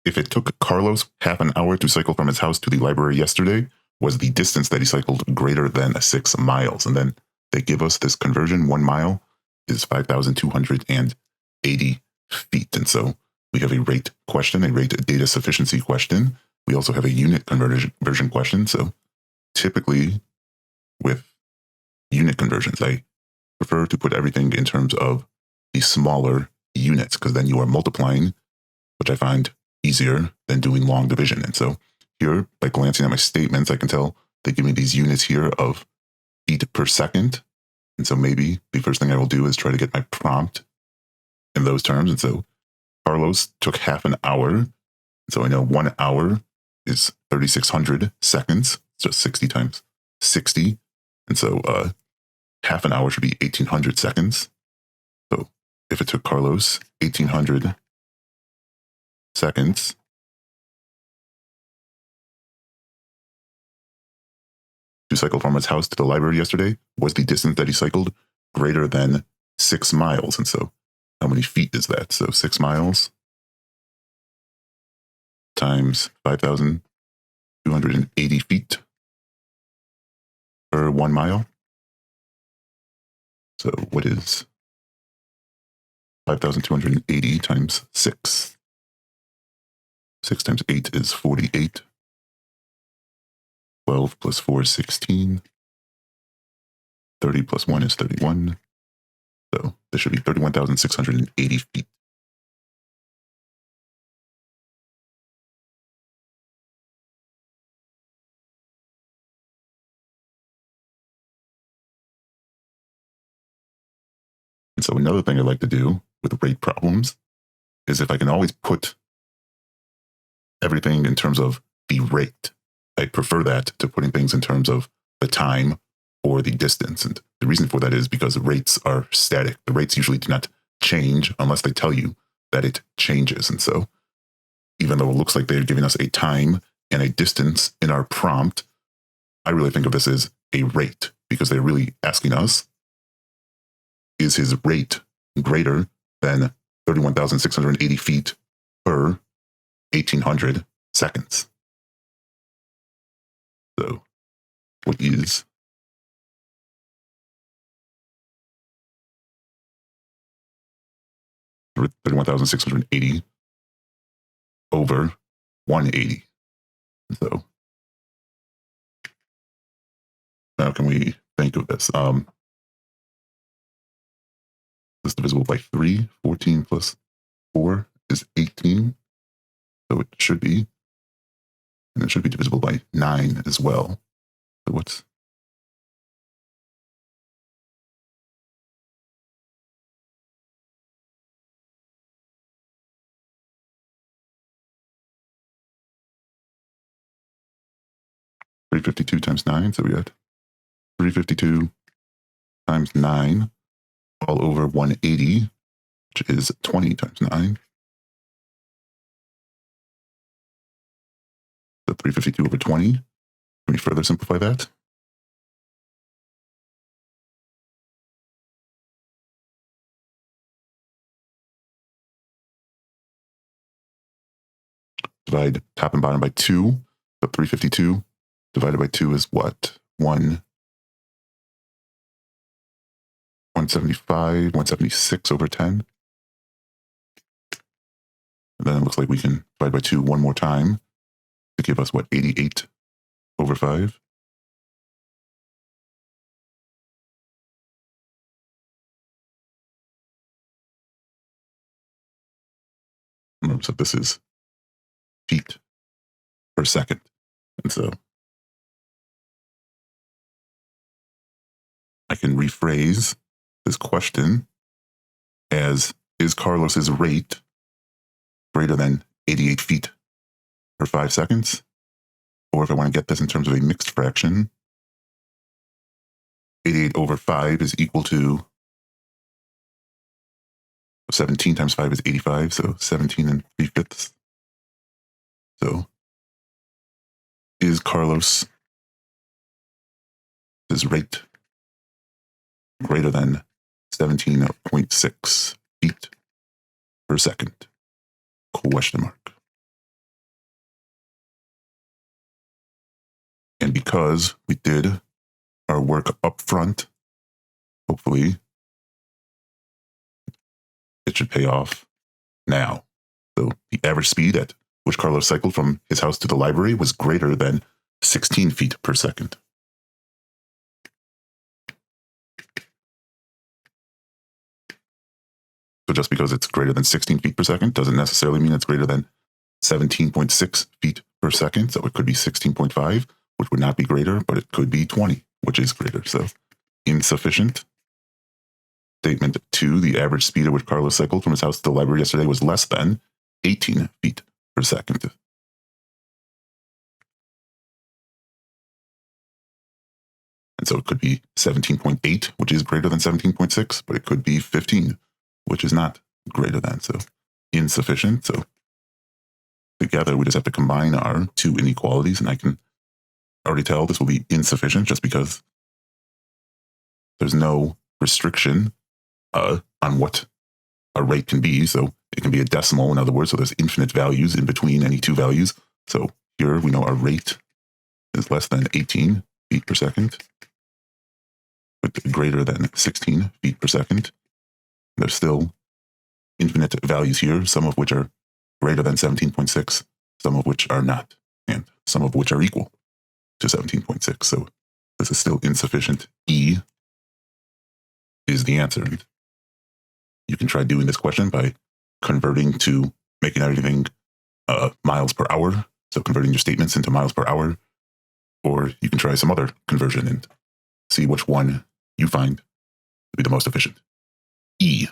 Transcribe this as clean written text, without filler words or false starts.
If it took Carlos half an hour to cycle from his house to the library yesterday, was the distance that he cycled greater than 6 miles? And then they give us this conversion. 1 mile is 5,280 feet. And so we have a rate question, a rate data sufficiency question. We also have a unit conversion question. So typically with unit conversions, I prefer to put everything in terms of the smaller units, because then you are multiplying, which I find easier than doing long division. And so here, by glancing at my statements, I can tell they give me these units here of feet per second. And so maybe the first thing I will do is try to get my prompt in those terms. And so Carlos took half an hour. So I know 1 hour is 3,600 seconds. It's just 60 times 60. And so half an hour should be 1,800 seconds. So if it took Carlos 1,800 seconds to cycle from his house to the library yesterday, was the distance that he cycled greater than 6 miles? And so how many feet is that? So 6 miles times 5,280 feet per 1 mile. So what is 5,280 times 6? 6 times 8 is 48. 12 plus 4 is 16. 30 plus 1 is 31. So this should be 31,680 feet. And so another thing I like to do with rate problems is if I can always put everything in terms of the rate, I prefer that to putting things in terms of the time or the distance. And the reason for that is because rates are static. The rates usually do not change unless they tell you that it changes. And so even though it looks like they're giving us a time and a distance in our prompt, I really think of this as a rate, because they're really asking us, is his rate greater than 31,680 feet per 1,800 seconds? So what is 31,680 over 180? So how can we think of this? This is divisible by 3. 14 plus 4 is 18. So it should be, and it should be divisible by 9 as well. So what's $352 times 9? So we got 352 times 9 all over 180, which is 20 times 9. So 352 over 20. Can we further simplify that? Divide top and bottom by 2. So 352 divided by 2 is what? 175, 176 over 10. And then it looks like we can divide by 2 one more time to give us what? 88 over 5. So this is feet per second. And so I can rephrase this question as, is Carlos's rate greater than 88 feet per 5 seconds? Or if I want to get this in terms of a mixed fraction, 88 over 5 is equal to 17 times 5 is 85, so 17 3/5. So is Carlos's rate greater than 17.6 feet per second? Question mark. because we did our work up front, hopefully it should pay off now. So the average speed at which Carlos cycled from his house to the library was greater than 16 feet per second. So just because it's greater than 16 feet per second doesn't necessarily mean it's greater than 17.6 feet per second. So it could be 16.5, which would not be greater, but it could be 20, which is greater. So insufficient. Statement 2, the average speed at which Carlos cycled from his house to the library yesterday was less than 18 feet per second. And so it could be 17.8, which is greater than 17.6, but it could be 15, which is not greater than. So insufficient. So together, we just have to combine our two inequalities, and I can already tell this will be insufficient just because there's no restriction on what a rate can be. So it can be a decimal, in other words, so there's infinite values in between any two values. So here we know our rate is less than 18 feet per second, but greater than 16 feet per second. There's still infinite values here, some of which are greater than 17.6, some of which are not, and some of which are equal to 17.6. So this is still insufficient. E is the answer. You can try doing this question by converting to making everything miles per hour. So converting your statements into miles per hour, or you can try some other conversion and see which one you find to be the most efficient. E.